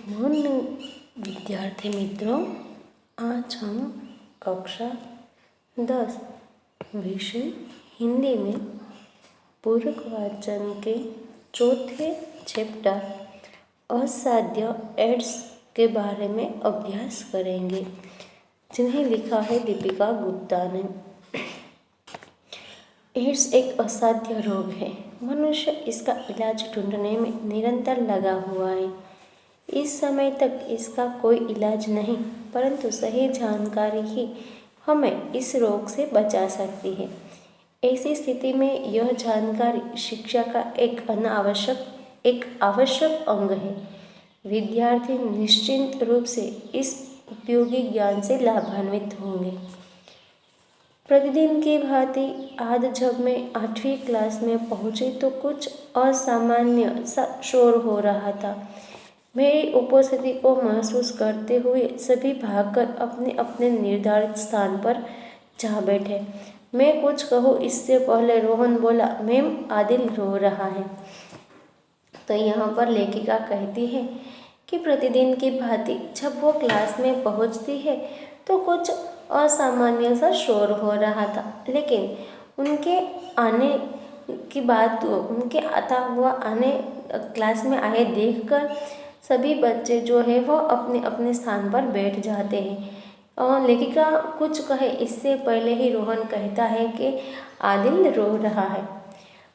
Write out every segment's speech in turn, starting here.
Morning विद्यार्थी मित्रों, आज हम कक्षा 10 विषय हिंदी में पूरक वाचन के चौथे चैप्टर असाध्य एड्स के बारे में अभ्यास करेंगे, जिन्हें लिखा है दीपिका गुप्ता ने। एड्स एक असाध्य रोग है। मनुष्य इसका इलाज ढूंढने में निरंतर लगा हुआ है। इस समय तक इसका कोई इलाज नहीं, परंतु सही जानकारी ही हमें इस रोग से बचा सकती है। ऐसी स्थिति में यह जानकारी शिक्षा का एक आवश्यक अंग है। विद्यार्थी निश्चित रूप से इस उपयोगी ज्ञान से लाभान्वित होंगे। प्रतिदिन की भांति आज जब मैं 8वीं क्लास में पहुंची तो कुछ असामान्य सा शोर हो रहा था। मेरी उपस्थिति को महसूस करते हुए सभी भागकर अपने अपने निर्धारित स्थान पर जा बैठे। मैं कुछ कहूँ इससे पहले रोहन बोला, मैम आदिल रो रहा है। तो यहाँ पर लेखिका कहती है कि प्रतिदिन की भांति जब वो क्लास में पहुँचती है तो कुछ असामान्य सा शोर हो रहा था, लेकिन उनके आने की बात उनके आता हुआ आने क्लास में आए देखकर सभी बच्चे जो है वो अपने अपने स्थान पर बैठ जाते हैं। और लेखिका कुछ कहे इससे पहले ही रोहन कहता है कि आदिल रो रहा है।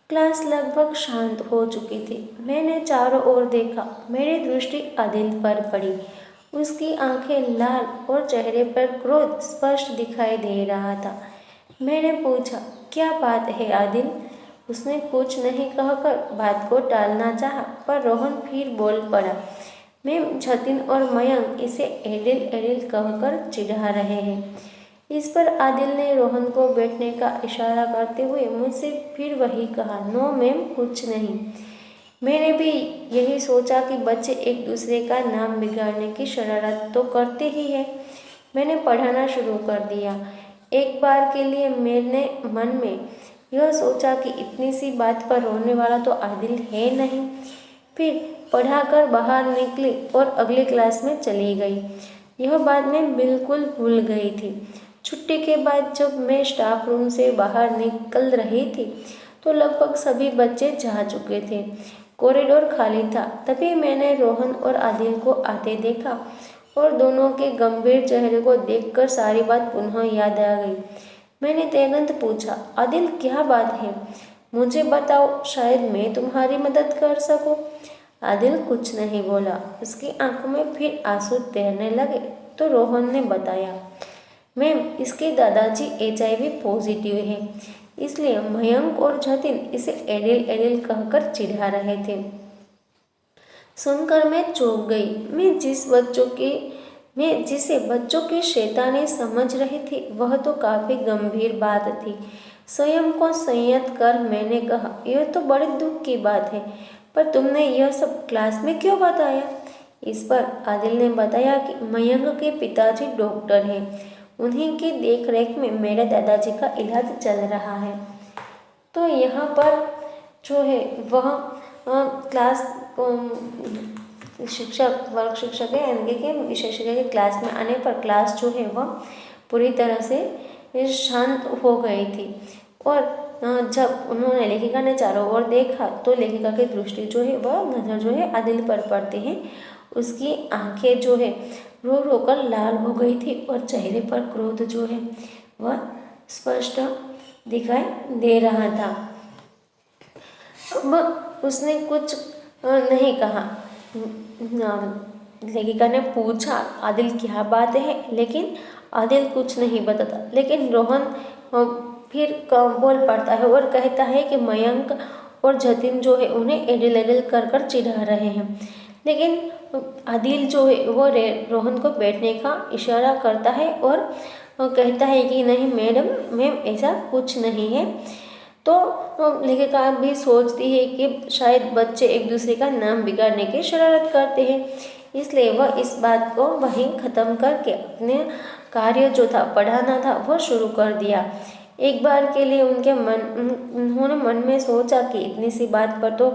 क्लास लगभग शांत हो चुकी थी। मैंने चारों ओर देखा। मेरी दृष्टि आदिल पर पड़ी। उसकी आंखें लाल और चेहरे पर क्रोध स्पष्ट दिखाई दे रहा था। मैंने पूछा, क्या बात है आदिल? उसने कुछ नहीं कहकर बात को टालना चाहा, पर रोहन फिर बोल पड़ा, मैम जतिन और मयंक इसे एडिल एडिल कहकर चिढ़ा रहे हैं। इस पर आदिल ने रोहन को बैठने का इशारा करते हुए मुझसे फिर वही कहा, नो मैम कुछ नहीं। मैंने भी यही सोचा कि बच्चे एक दूसरे का नाम बिगाड़ने की शरारत तो करते ही हैं। मैंने पढ़ाना शुरू कर दिया। एक बार के लिए मैंने मन में यह सोचा कि इतनी सी बात पर रोने वाला तो आदिल है नहीं। फिर पढ़ाकर बाहर निकली और अगली क्लास में चली गई। यह बात मैं बिल्कुल भूल गई थी। छुट्टी के बाद जब मैं स्टाफ रूम से बाहर निकल रही थी तो लगभग सभी बच्चे जा चुके थे। कॉरिडोर खाली था। तभी मैंने रोहन और आदिल को आते देखा और दोनों के गंभीर चेहरे को देखकर सारी बात पुनः याद आ गई। मैंने तुरंत पूछा, आदिल क्या बात है? मुझे बताओ, शायद मैं तुम्हारी मदद कर सकूं। आदिल कुछ नहीं बोला। उसकी आंखों में फिर आंसू तैरने लगे तो रोहन ने बताया, मैम इसके दादाजी HIV पॉजिटिव हैं, इसलिए मयंक और जतिन इसे एडिल एडिल कहकर चिढ़ा रहे थे। सुनकर मैं चौंक गई। मैं जिसे बच्चों की शैतानी समझ रही थी वह तो काफ़ी गंभीर बात थी। स्वयं को संयत कर मैंने कहा, यह तो बड़े दुख की बात है, पर तुमने यह सब क्लास में क्यों बताया? इस पर आदिल ने बताया कि मयंक के पिताजी डॉक्टर हैं। उन्हीं की देखरेख में मेरे दादाजी का इलाज चल रहा है। तो यहाँ पर जो है वह क्लास वर्ग शिक्षक है, यानी कि विशेषज्ञ के क्लास में आने पर क्लास जो है वह पूरी तरह से शांत हो गई थी। और जब उन्होंने लेखिका ने चारों ओर देखा तो लेखिका की दृष्टि जो है वह नज़र जो है आदिल पर पड़ती है। उसकी आंखें जो है रो रो कर लाल हो गई थी और चेहरे पर क्रोध जो है वह स्पष्ट दिखाई दे रहा था। अब उसने कुछ नहीं कहा। लेखिका ने पूछा, आदिल क्या बात है? लेकिन आदिल कुछ नहीं बताता। लेकिन रोहन फिर बोल पड़ता है और कहता है कि मयंक और जतिन जो है उन्हें एडिल एडिल कर चिढ़ा रहे हैं। लेकिन आदिल जो है वो रोहन को बैठने का इशारा करता है और कहता है कि नहीं मैम ऐसा कुछ नहीं है। तो लेखिका भी सोचती है कि शायद बच्चे एक दूसरे का नाम बिगाड़ने की शरारत करते हैं, इसलिए वह इस बात को वहीं ख़त्म करके अपने कार्य जो था पढ़ाना था वो शुरू कर दिया। एक बार के लिए उन्होंने मन में सोचा कि इतनी सी बात पर तो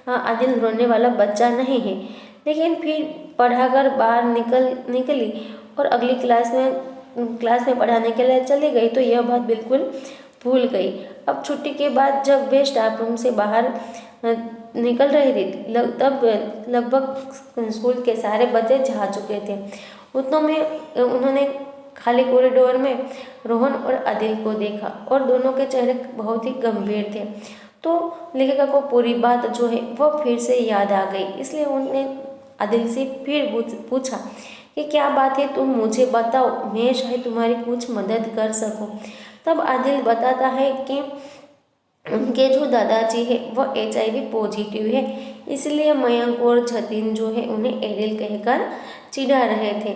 आदिल रोने वाला बच्चा नहीं है, लेकिन फिर पढ़ाकर बाहर निकली और अगली क्लास में पढ़ाने के लिए चली गई तो यह बात बिल्कुल भूल गई। अब छुट्टी के बाद जब वे स्टाफ रूम से बाहर निकल रही थी तब लगभग स्कूल के सारे बच्चे जा चुके थे। उतनों में उन्होंने खाली कॉरिडोर में रोहन और आदिल को देखा और दोनों के चेहरे बहुत ही गंभीर थे। तो लेखिका को पूरी बात जो है वह फिर से याद आ गई, इसलिए उन्होंने आदिल से फिर पूछा कि क्या बात है, तुम मुझे बताओ, मैं शायद तुम्हारी कुछ मदद कर सकूं। तब आदिल बताता है कि उनके जो दादाजी है वह HIV पॉजिटिव है, इसलिए मयंक और जतिन जो है उन्हें एरिल कहकर चिढ़ा रहे थे।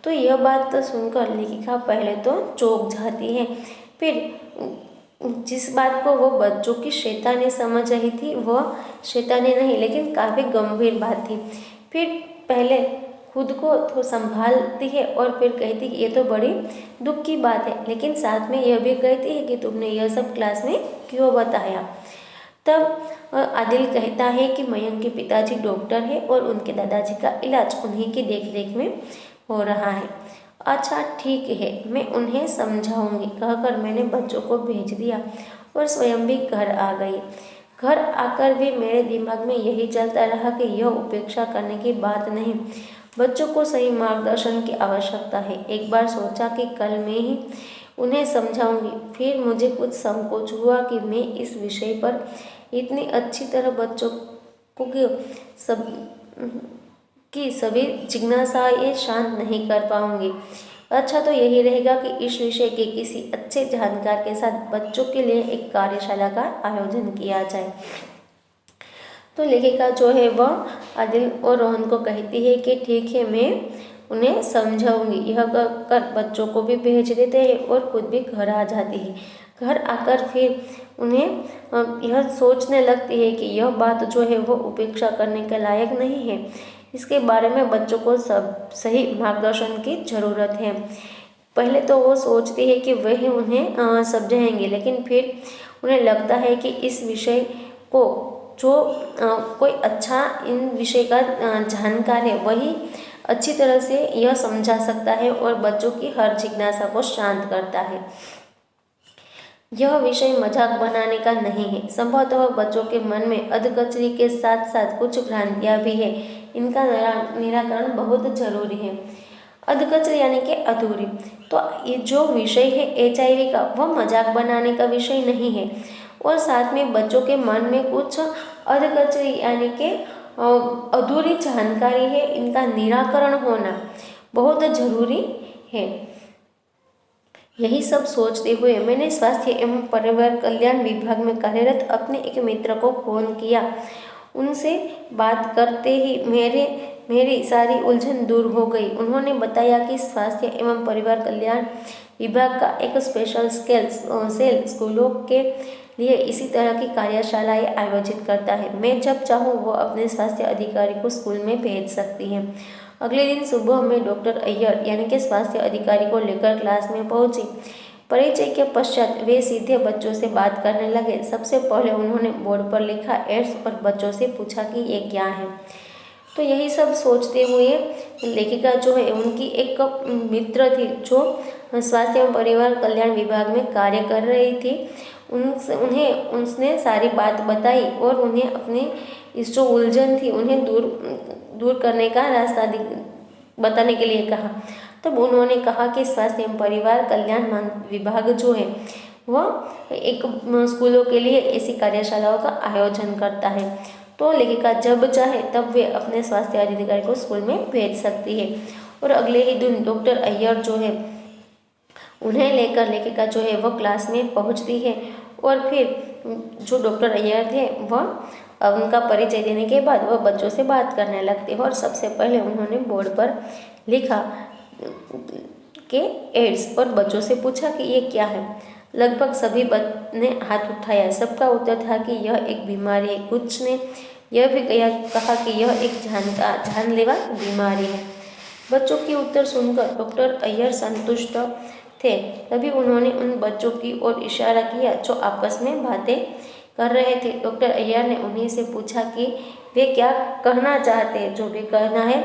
तो यह बात तो सुनकर लेखिका पहले तो चौंक जाती है, फिर जिस बात को वो बच्चों की शैतानी समझ रही थी वह शैतानी नहीं लेकिन काफ़ी गंभीर बात थी। फिर पहले खुद को तो संभालती है और फिर कहती कि ये तो बड़ी दुख की बात है, लेकिन साथ में यह भी कहती है कि तुमने यह सब क्लास में क्यों बताया। तब आदिल कहता है कि मयंक के पिताजी डॉक्टर है और उनके दादाजी का इलाज उन्हीं की देख में हो रहा है। अच्छा ठीक है, मैं उन्हें समझाऊंगी, कहकर मैंने बच्चों को भेज दिया और स्वयं भी घर आ गई। घर आकर भी मेरे दिमाग में यही चलता रहा कि यह उपेक्षा करने की बात नहीं, बच्चों को सही मार्गदर्शन की आवश्यकता है। एक बार सोचा कि कल मैं ही उन्हें समझाऊंगी, फिर मुझे कुछ संकोच हुआ कि मैं इस विषय पर इतनी अच्छी तरह बच्चों को की सभी जिज्ञासाएं शांत नहीं कर पाऊंगी। अच्छा तो यही रहेगा कि इस विषय के किसी अच्छे जानकार के साथ बच्चों के लिए एक कार्यशाला का आयोजन किया जाए। तो लेखिका जो है वह आदिल और रोहन को कहती है कि ठीक है, मैं उन्हें समझाऊंगी। यह कर बच्चों को भी भेज देते हैं और खुद भी घर आ जाती है। घर आकर फिर उन्हें यह सोचने लगती है कि यह बात जो है वो उपेक्षा करने के लायक नहीं है, इसके बारे में बच्चों को सब सही मार्गदर्शन की ज़रूरत है। पहले तो वो सोचती है कि वह उन्हें समझाएंगे, लेकिन फिर उन्हें लगता है कि इस विषय को जो कोई अच्छा इन विषय का जानकार है वही अच्छी तरह से यह समझा सकता है और बच्चों की हर जिज्ञासा को शांत करता है। यह विषय मजाक बनाने का नहीं है। संभवतः बच्चों के मन में अधकचरी के साथ साथ कुछ भ्रांतियाँ भी है, इनका निराकरण बहुत जरूरी है। अधकचरी यानी कि अधूरी। तो ये जो विषय है HIV का वह मजाक बनाने का विषय नहीं है और साथ में बच्चों के मन में कुछ अधकचरी यानी कि अधूरी जानकारी है, इनका निराकरण होना बहुत जरूरी है। यही सब सोचते हुए मैंने स्वास्थ्य एवं परिवार कल्याण विभाग में कार्यरत अपने एक मित्र को फोन किया। उनसे बात करते ही मेरी सारी उलझन दूर हो गई। उन्होंने बताया कि स्वास्थ्य एवं परिवार कल्याण विभाग का एक स्पेशल सेल स्कूलों के लिए इसी तरह की कार्यशालाएं आयोजित करता है। मैं जब चाहूँ वो अपने स्वास्थ्य अधिकारी को स्कूल में भेज सकती है। अगले दिन सुबह में डॉक्टर अय्यर यानी कि स्वास्थ्य अधिकारी को लेकर क्लास में पहुंची। परिचय के पश्चात वे सीधे बच्चों से बात करने लगे। सबसे पहले उन्होंने बोर्ड पर लिखा एड्स और बच्चों से पूछा कि ये क्या है। तो यही सब सोचते हुए लेखिका जो है उनकी एक मित्र थी जो स्वास्थ्य एवं परिवार कल्याण विभाग में कार्य कर रही थी, उसने सारी बात बताई और उन्हें अपनी इस जो उलझन थी उन्हें दूर करने का रास्ता बताने के लिए कहा। तब उन्होंने कहा कि स्वास्थ्य एवं परिवार कल्याण विभाग जो है वह एक स्कूलों के लिए ऐसी कार्यशालाओं का आयोजन करता है। तो लेखिका जब चाहे तब वे अपने स्वास्थ्य अधिकारी को स्कूल में भेज सकती है। और अगले ही दिन डॉक्टर अय्यर जो है उन्हें लेकर लेखिका जो है वह क्लास में पहुंचती है और फिर जो डॉक्टर अय्यर थे वह उनका परिचय देने के बाद वह बच्चों से बात करने लगते हैं और सबसे पहले उन्होंने बोर्ड पर लिखा कि एड्स और बच्चों से पूछा कि ये क्या है। लगभग सभी ने हाथ उठाया। सबका उत्तर था कि यह एक बीमारी है। कुछ ने यह भी कहा कि यह एक जानलेवा बीमारी है। बच्चों के उत्तर सुनकर डॉक्टर अय्यर संतुष्ट थे। तभी उन्होंने उन बच्चों की ओर इशारा किया जो आपस में बातें कर रहे थे। डॉक्टर अय्यर ने उन्हीं से पूछा कि वे क्या कहना चाहते हैं। जो भी कहना है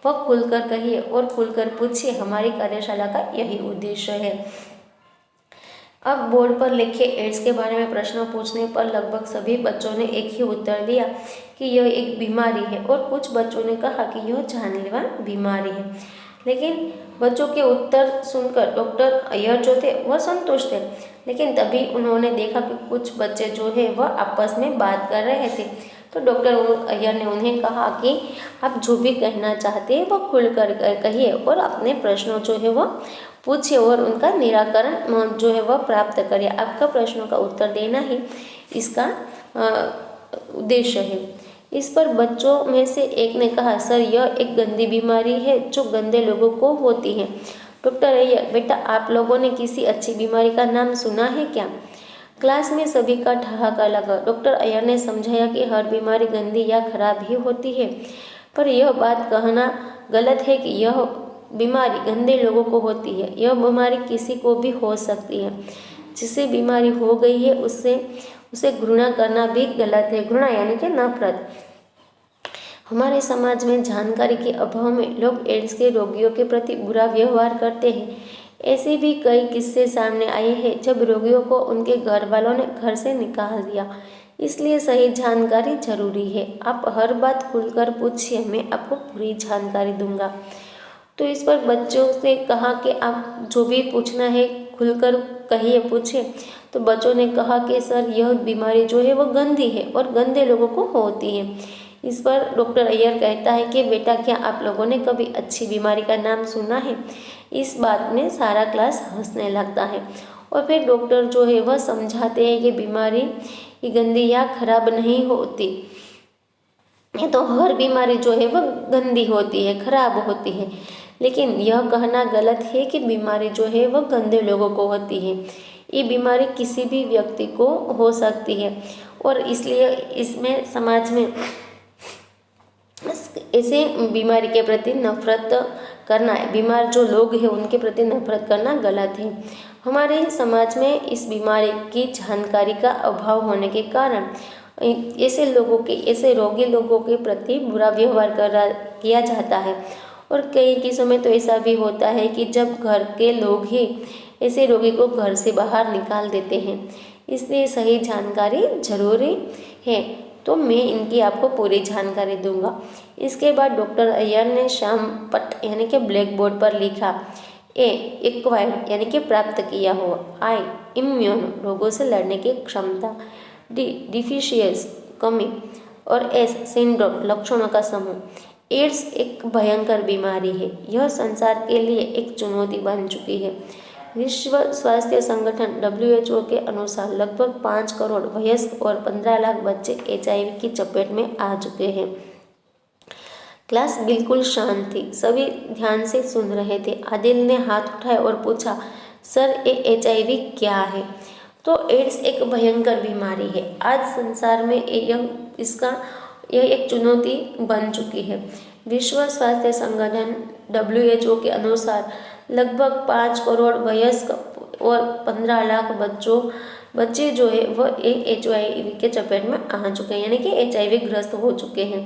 वह खुलकर कहिए और खुलकर पूछिए। हमारी कार्यशाला का यही उद्देश्य है। अब बोर्ड पर लिखे एड्स के बारे में प्रश्न पूछने पर लगभग सभी बच्चों ने एक ही उत्तर दिया कि यह एक बीमारी है, और कुछ बच्चों ने कहा कि यह जानलेवा बीमारी है। लेकिन बच्चों के उत्तर सुनकर डॉक्टर अय्यर जो थे वह संतुष्ट थे। लेकिन तभी उन्होंने देखा कि कुछ बच्चे जो है वह आपस में बात कर रहे थे। तो डॉक्टर अय्यर ने उन्हें कहा कि आप जो भी कहना चाहते हैं वह खुलकर कहिए और अपने प्रश्नों जो है वह पूछिए और उनका निराकरण जो है वह प्राप्त करिए। आपका प्रश्नों का उत्तर देना ही इसका उद्देश्य है। इस पर बच्चों में से एक ने कहा, सर यह एक गंदी बीमारी है जो गंदे लोगों को होती है। डॉक्टर अय्यर, बेटा आप लोगों ने किसी अच्छी बीमारी का नाम सुना है क्या? क्लास में सभी का ठहाका लगा। डॉक्टर अय्यर ने समझाया कि हर बीमारी गंदी या खराब ही होती है, पर यह बात कहना गलत है कि यह बीमारी गंदे लोगों को होती है। यह बीमारी किसी को भी हो सकती है। जिसे बीमारी हो गई है उसे घृणा करना भी गलत है। घृणा यानी कि नफरत। हमारे समाज में जानकारी के अभाव में लोग एड्स के रोगियों के प्रति बुरा व्यवहार करते हैं। ऐसे भी कई किस्से सामने आए हैं जब रोगियों को उनके घर वालों ने घर से निकाल दिया। इसलिए सही जानकारी जरूरी है। आप हर बात खुलकर पूछिए, मैं आपको पूरी जानकारी दूंगा। तो इस पर बच्चों से कहा कि आप जो भी पूछना है खुलकर कहिए, पूछिए। तो बच्चों ने कहा कि सर यह बीमारी जो है वह गंदी है और गंदे लोगों को होती है। इस पर डॉक्टर अय्यर कहता है कि बेटा क्या आप लोगों ने कभी अच्छी बीमारी का नाम सुना है? इस बात में सारा क्लास हंसने लगता है। और फिर डॉक्टर जो है वह समझाते हैं कि बीमारी ये गंदी या खराब नहीं होती। ये तो हर बीमारी जो है वह गंदी होती है, खराब होती है। लेकिन यह कहना गलत है कि बीमारी जो है वह गंदे लोगों को होती है। ये बीमारी किसी भी व्यक्ति को हो सकती है और इसलिए इसमें समाज में ऐसे बीमारी के प्रति नफरत करना, बीमार जो लोग हैं उनके प्रति नफरत करना गलत है। हमारे समाज में इस बीमारी की जानकारी का अभाव होने के कारण ऐसे रोगी लोगों के प्रति बुरा व्यवहार किया जाता है। और कई केसों में तो ऐसा भी होता है कि जब घर के लोग ही ऐसे रोगी को घर से बाहर निकाल देते हैं। इसलिए सही जानकारी जरूरी है। तो मैं इनकी आपको पूरी जानकारी दूंगा। इसके बाद डॉक्टर अय्यर ने श्याम पट यानी कि ब्लैक बोर्ड पर लिखा, एक्वायर्ड यानी कि प्राप्त किया हुआ, आई इम्यून रोगों से लड़ने की क्षमता, डी डिफिशियंस कमी और एस सिंड्रोम लक्षणों का समूह। एड्स एक भयंकर बीमारी है। यह संसार के लिए एक चुनौती बन चुकी है। विश्व स्वास्थ्य संगठन WHO के अनुसार लगभग 5 करोड़ वयस्क और 15 लाख बच्चे HIV की चपेट में आ चुके हैं। क्लास बिल्कुल शांत थी। सभी ध्यान से सुन रहे थे। आदिल ने हाथ उठाया और पूछा, सर ये HIV क्या है? तो एड्स एक भयंकर बीमारी है। आज संसार में यह एक चुनौती बन चुकी है। विश्व स्वास्थ्य संगठन WHO के अनुसार लगभग 5 करोड़ वयस्क और 15 लाख बच्चे जो है वह HIV के चपेट में आ चुके हैं, यानी कि HIV ग्रस्त हो चुके हैं।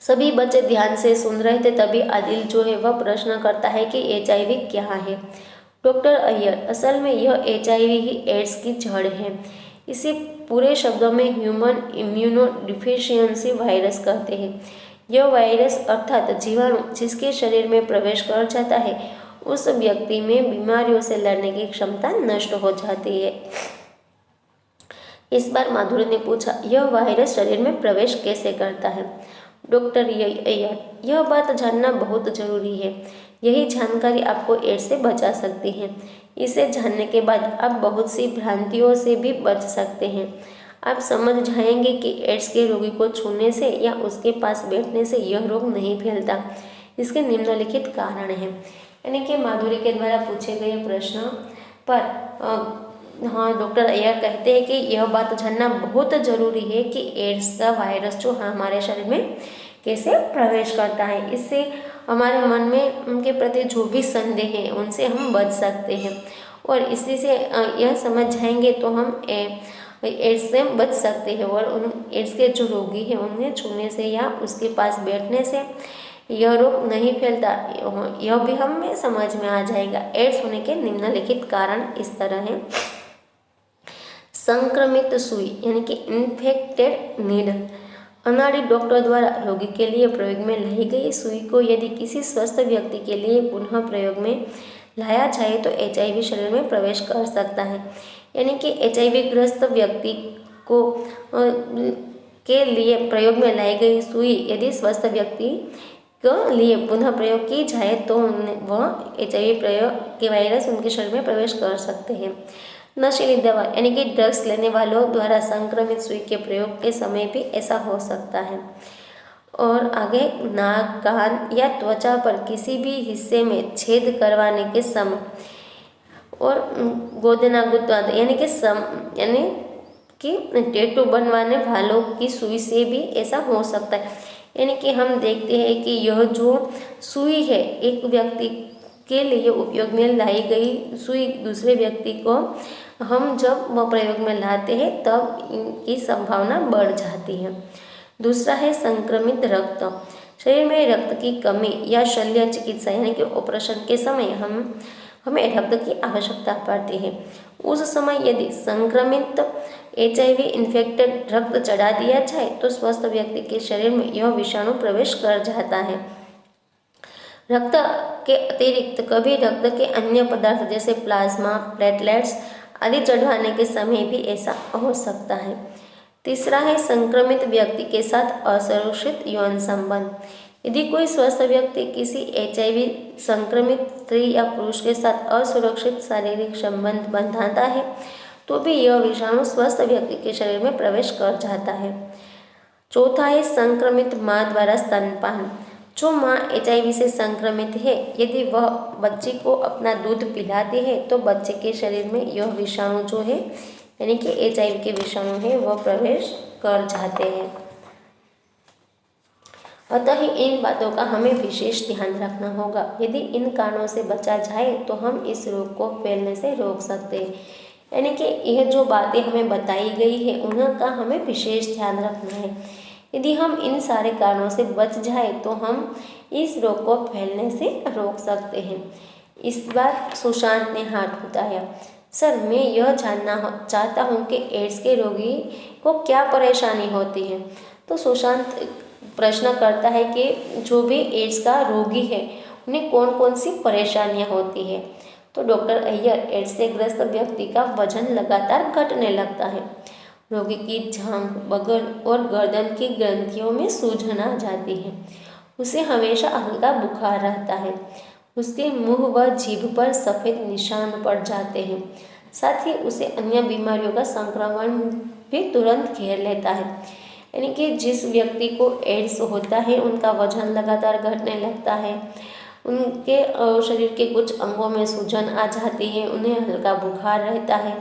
सभी बच्चे ध्यान से सुन रहे थे। तभी आदिल जो है वह प्रश्न करता है कि HIV क्या है? डॉक्टर अय्यर, असल में यह HIV ही एड्स की जड़ है। इसे पूरे शब्दों में ह्यूमन इम्यूनो डिफिशियंसी वायरस कहते हैं। यह वायरस अर्थात जीवाणु जिसके शरीर में प्रवेश कर जाता है उस व्यक्ति में बीमारियों से लड़ने की क्षमता नष्ट हो जाती है। इस बार माधुरी ने पूछा, यह वायरस शरीर में प्रवेश कैसे करता है? डॉक्टर अय्यर, यह बात जानना बहुत जरूरी है। यही जानकारी आपको एड्स से बचा सकती है। इसे जानने के बाद आप बहुत सी भ्रांतियों से भी बच सकते हैं। आप समझ जाएंगे कि एड्स के रोगी को छूने से या उसके पास बैठने से यह रोग नहीं फैलता। इसके निम्नलिखित कारण हैं। यानी कि माधुरी के द्वारा पूछे गए प्रश्न पर हाँ, डॉक्टर अय्यर कहते हैं कि यह बात जानना बहुत ज़रूरी है कि एड्स का वायरस जो हमारे शरीर में कैसे प्रवेश करता है। इससे हमारे मन में उनके प्रति जो भी संदेह है उनसे हम बच सकते हैं। और इसी से यह समझ जाएंगे तो हम एड्स से बच सकते हैं। और उन एड्स के जो रोगी हैं उन्हें छूने से या उसके पास बैठने से यह रोग नहीं फैलता, यह भी हमें समझ में आ जाएगा। एड्स होने के निम्नलिखित कारण इस तरह हैं। संक्रमित सुई यानी कि इन्फेक्टेड नीडल। अनाड़ी डॉक्टर द्वारा रोगी के लिए प्रयोग में लाई गई सुई को यदि किसी स्वस्थ व्यक्ति के लिए पुनः प्रयोग में लाया जाए तो HIV शरीर में प्रवेश कर सकता है। यानी कि HIV ग्रस्त व्यक्ति को के लिए प्रयोग में लाई गई सुई यदि स्वस्थ व्यक्ति के लिए पुनः प्रयोग की जाए तो वह HIV प्रयोग के वायरस उनके शरीर में प्रवेश कर सकते हैं। नशीली दवा यानी कि ड्रग्स लेने वालों द्वारा संक्रमित सुई के प्रयोग के समय भी ऐसा हो सकता है। और आगे नाक, कान या त्वचा पर किसी भी हिस्से में छेद करवाने के समय और गोदना गुत्वाद यानी कि टैटू बनवाने वालों की सुई से भी ऐसा हो सकता है। यानी कि हम देखते हैं कि यह जो सुई है एक व्यक्ति के लिए उपयोग में लाई गई सुई दूसरे व्यक्ति को हम जब वह प्रयोग में लाते हैं तब इनकी संभावना बढ़ जाती है। दूसरा है संक्रमित रक्त। शरीर में रक्त की कमी या शल्य चिकित्सा यानी कि ऑपरेशन के समय हमें रक्त की आवश्यकता पड़ती है। उस समय यदि संक्रमित HIV इन्फेक्टेड रक्त चढ़ा दिया जाए तो स्वस्थ व्यक्ति के शरीर में यह विषाणु प्रवेश कर जाता है। रक्त के अतिरिक्त कभी रक्त के अन्य पदार्थ जैसे प्लाज्मा, प्लेटलेट्स आदि चढ़वाने के समय भी ऐसा हो सकता है। तीसरा है संक्रमित व्यक्ति के साथ असुरक्षित यौन संबंध। यदि कोई स्वस्थ व्यक्ति किसी HIV संक्रमित स्त्री या पुरुष के साथ असुरक्षित शारीरिक संबंध बंधाता है तो भी यह विषाणु स्वस्थ व्यक्ति के शरीर में प्रवेश कर जाता है। चौथा है संक्रमित माँ द्वारा स्तनपान। जो माँ HIV से संक्रमित है यदि वह बच्चे को अपना दूध पिलाती है तो बच्चे के शरीर में यह विषाणु जो है यानी कि HIV के विषाणु है वह प्रवेश कर जाते हैं। अतः इन बातों का हमें विशेष ध्यान रखना होगा। यदि इन कारणों से बचा जाए तो हम इस रोग को फैलने से रोक सकते हैं। यानी कि यह जो बातें हमें बताई गई है उनका हमें विशेष ध्यान रखना है। यदि हम इन सारे कारणों से बच जाए तो हम इस रोग को फैलने से रोक सकते हैं। इस बार सुशांत ने हाथ उठाया। सर, मैं यह जानना चाहता हूँ कि एड्स के रोगी को क्या परेशानी होती है। तो सुशांत प्रश्न करता है कि जो भी एड्स का रोगी है उन्हें कौन कौन सी परेशानियाँ होती है। तो डॉक्टर अय्यर, एड्स से ग्रस्त व्यक्ति का वजन लगातार घटने लगता है। रोगी की जांघ, बगल और गर्दन की ग्रंथियों में सूजन आ जाती है। उसे हमेशा हल्का बुखार रहता है। उसके मुंह व जीभ पर सफ़ेद निशान पड़ जाते हैं। साथ ही उसे अन्य बीमारियों का संक्रमण भी तुरंत घेर लेता है। यानी कि जिस व्यक्ति को एड्स होता है उनका वजन लगातार घटने लगता है, उनके शरीर के कुछ अंगों में सूजन आ जाती है, उन्हें हल्का बुखार रहता है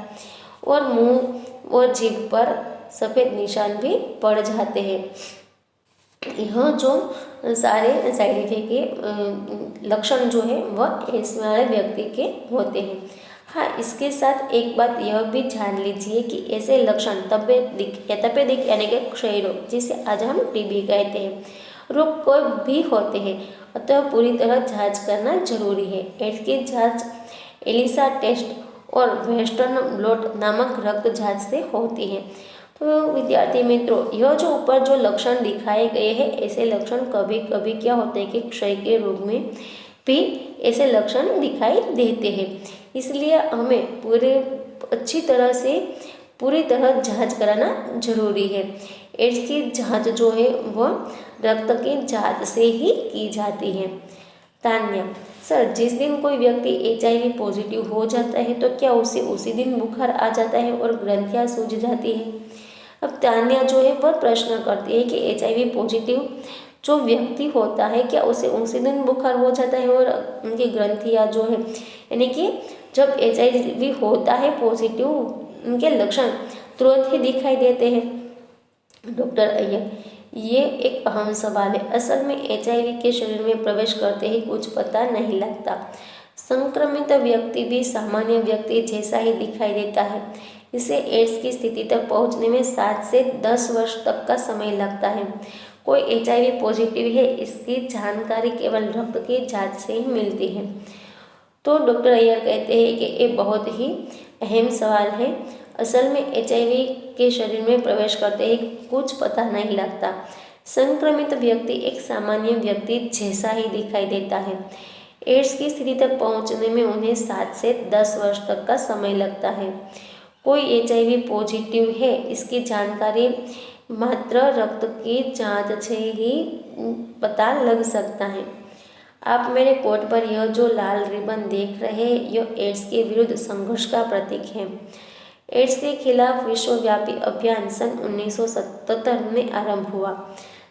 और मुंह और जीभ पर सफ़ेद निशान भी पड़ जाते हैं। यह जो सारे साइड इफेक्ट के लक्षण जो है वह एड्स वाले व्यक्ति के होते हैं। हाँ, इसके साथ एक बात यह भी जान लीजिए कि ऐसे लक्षण तपेदिक यानी कि क्षय रोग, जिसे आज हम TB कहते हैं, रोग कोई भी होते हैं, अतः पूरी तरह जांच करना जरूरी है। एड्स की जांच एलिसा टेस्ट और वेस्टर्न ब्लॉट नामक रक्त जांच से होती है। तो विद्यार्थी मित्रों, यह जो ऊपर जो लक्षण दिखाए गए हैं ऐसे लक्षण कभी कभी क्या होते हैं कि क्षय के रोग में भी ऐसे लक्षण दिखाई देते हैं। इसलिए हमें पूरी तरह जांच कराना जरूरी है। एड्स की जांच जो है वह रक्त की जांच से ही की जाती है। तान्या, सर, जिस दिन कोई व्यक्ति HIV पॉजिटिव हो जाता है तो क्या उसे उसी दिन बुखार आ जाता है और ग्रंथियां सूज जाती है? अब तान्या जो है वह प्रश्न करती है कि HIV पॉजिटिव जो व्यक्ति होता है क्या उसे उसी दिन बुखार हो जाता है और उनकी ग्रंथियां जो है यानी कि जब HIV होता है पॉजिटिव उनके लक्षण तुरंत ही दिखाई देते हैं? डॉक्टर अय्यर, ये एक अहम सवाल है। असल में HIV के शरीर में प्रवेश करते ही कुछ पता नहीं लगता। संक्रमित व्यक्ति भी सामान्य व्यक्ति जैसा ही दिखाई देता है। इसे एड्स की स्थिति तक पहुंचने में 7 से 10 वर्ष तक का समय लगता है। कोई HIV पॉजिटिव है, इसकी जानकारी केवल रक्त की जांच से ही मिलती है। तो डॉक्टर अय्यर कहते हैं कि ये बहुत ही अहम सवाल है। असल में HIV के शरीर में प्रवेश करते ही कुछ पता नहीं लगता। संक्रमित व्यक्ति एक सामान्य व्यक्ति जैसा ही दिखाई देता है। एड्स की स्थिति तक पहुंचने में उन्हें 7 से 10 वर्ष तक का समय लगता है। कोई HIV पॉजिटिव है, इसकी जानकारी मात्र रक्त की जांच से ही पता लग सकता है। आप मेरे कोट पर यह जो लाल रिबन देख रहे हैं, यह एड्स के विरुद्ध संघर्ष का प्रतीक है। एड्स के खिलाफ विश्वव्यापी अभियान सन 1977 में आरंभ हुआ।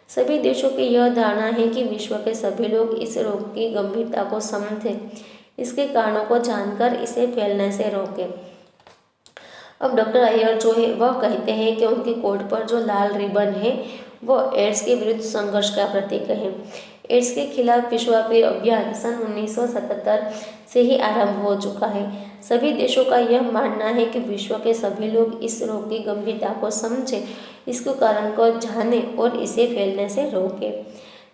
सभी देशों की यह धारणा है कि विश्व के सभी लोग इस रोग की गंभीरता को समझें, इसके कारणों को जानकर इसे फैलने से रोकें। अब डॉक्टर अय्यर जो है वह कहते हैं कि उनके कोट पर जो लाल रिबन है वह एड्स के विरुद्ध संघर्ष का प्रतीक है। एड्स के खिलाफ विश्वव्यापी अभियान सन 1977 से ही आरंभ हो चुका है। सभी देशों का यह मानना है कि विश्व के सभी लोग इस रोग की गंभीरता को समझें, इसके कारण को जानें और इसे फैलने से रोकें।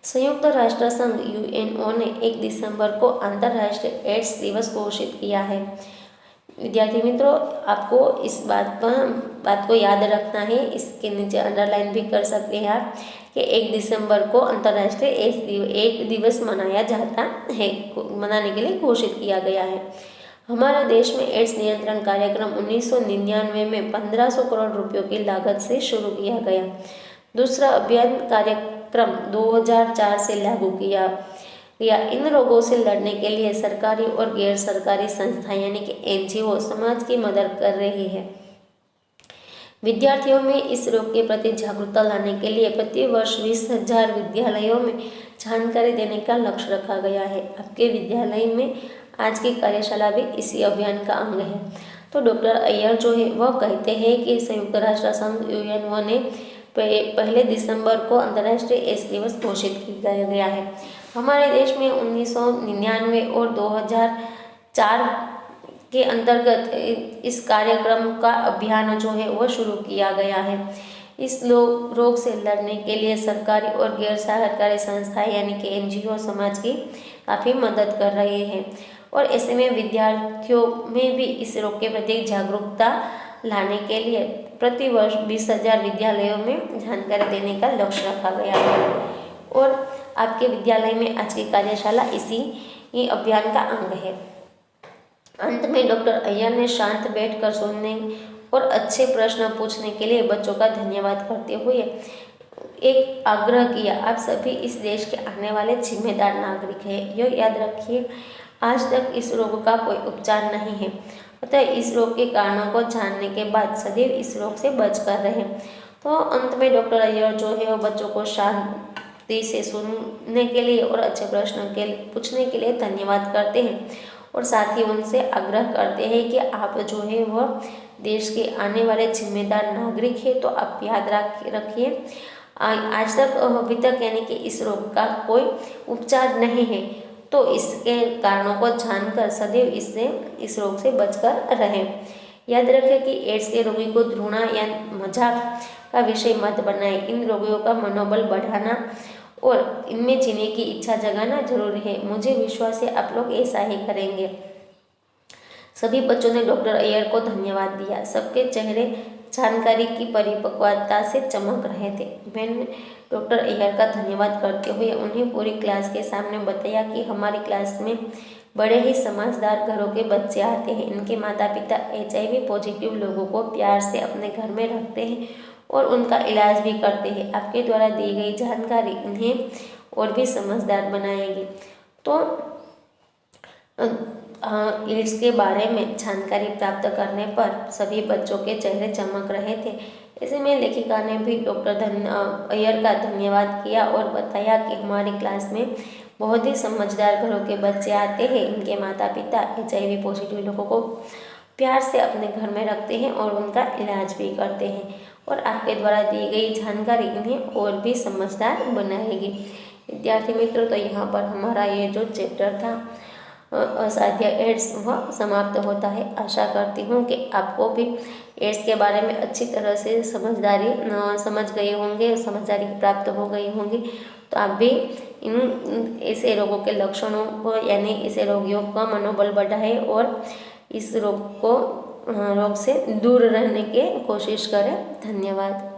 संयुक्त राष्ट्र संघ UNO ने 1 दिसंबर को अंतर्राष्ट्रीय एड्स दिवस घोषित किया है। विद्यार्थी मित्रों, आपको इस बात को याद रखना है। इसके नीचे अंडरलाइन भी कर सकते हैं आप कि 1 दिसंबर को अंतर्राष्ट्रीय एड्स दिवस मनाया जाता है, मनाने के लिए घोषित किया गया है। हमारे देश में एड्स नियंत्रण कार्यक्रम 1999 में 1500 करोड़ रुपयों की लागत से शुरू किया गया। दूसरा अभियान कार्यक्रम 2004 से लागू किया गया। इन रोगों से लड़ने के लिए सरकारी और गैर सरकारी संस्थाएं यानी कि NGO समाज की मदद कर रही है। विद्यार्थियों में इस रोग के प्रति जागरूकता लाने के लिए प्रति वर्ष 20,000 विद्यालयों में जानकारी देने का लक्ष्य रखा गया है। आपके विद्यालय में आज की कार्यशाला भी इसी अभियान का अंग है। तो डॉक्टर अय्यर जो है वह कहते हैं कि संयुक्त राष्ट्र संघ UNO ने 1 दिसंबर को अंतर्राष्ट्रीय एड्स दिवस घोषित किया गया है। हमारे देश में 1999 और 2004 के अंतर्गत इस कार्यक्रम का अभियान जो है वह शुरू किया गया है। इस रोग से लड़ने के लिए सरकारी और गैर सरकारी संस्थाएं यानी कि NGO समाज की काफ़ी मदद कर रहे हैं और ऐसे में विद्यार्थियों में भी इस रोग के प्रति जागरूकता लाने के लिए प्रति वर्ष 20,000 विद्यालयों में जानकारी देने का लक्ष्य रखा गया है और आपके विद्यालय में आज की कार्यशाला इसी अभियान का अंग है। अंत में डॉक्टर अय्यर ने शांत बैठकर सुनने और अच्छे प्रश्न पूछने के लिए बच्चों का धन्यवाद करते हुए एक आग्रह किया। आप सभी इस देश के आने वाले जिम्मेदार नागरिक हैं। यह याद रखिए, आज तक इस रोग का कोई उपचार नहीं है, अतः इस रोग के कारणों को जानने के बाद सदैव इस रोग से बचकर रहें। तो अंत में डॉक्टर अय्यर जो है वो बच्चों को शांति से सुनने के लिए और अच्छे प्रश्न के पूछने के लिए धन्यवाद करते हैं और साथ ही उनसे आग्रह करते हैं कि आप जो है वह देश के आने वाले जिम्मेदार नागरिक है। तो आप याद रखिए, आज तक अभी तक यानी कि इस रोग का कोई उपचार नहीं है, तो इसके कारणों को जानकर सदैव इस रोग से बचकर रहें। याद रखें कि एड्स के रोगी को घृणा या मजाक का विषय मत बनाएं। इन रोगियों का मनोबल बढ़ाना और इनमें जीने की इच्छा जगाना जरूरी है। मुझे विश्वास है आप लोग ऐसा ही करेंगे। सभी बच्चों ने डॉक्टर अय्यर को धन्यवाद दिया। सबके चेहरे जानकारी की परिपक्वता से चमक रहे थे। मैंने डॉक्टर अय्यर का धन्यवाद करते हुए उन्हें पूरी क्लास के सामने बताया कि हमारी क्लास में बड़े ही समझदार घरों के बच्चे आते हैं। इनके माता पिता HIV पॉजिटिव लोगों को प्यार से अपने घर में रखते हैं और उनका इलाज भी करते हैं। आपके द्वारा दी गई जानकारी इन्हें और भी समझदार बनाएगी। तो एड्स के बारे में जानकारी प्राप्त करने पर सभी बच्चों के चेहरे चमक रहे थे। ऐसे में लेखिका ने भी डॉक्टर अय्यर का धन्यवाद किया और बताया कि हमारी क्लास में बहुत ही समझदार घरों के बच्चे आते हैं। इनके माता पिता HIV पॉजिटिव लोगों को प्यार से अपने घर में रखते हैं और उनका इलाज भी करते हैं और आपके द्वारा दी गई जानकारी इन्हें और भी समझदार बनाएगी। विद्यार्थी मित्रों, तो यहाँ पर हमारा ये जो चैप्टर था असाध्य एड्स वह समाप्त होता है। आशा करती हूँ कि आपको भी एड्स के बारे में अच्छी तरह से समझ गए होंगे, समझदारी प्राप्त हो गई होंगी। तो आप भी इन ऐसे रोगों के लक्षणों को यानी ऐसे रोगियों का मनोबल बढ़ाएं और इस रोग से दूर रहने की कोशिश करें। धन्यवाद।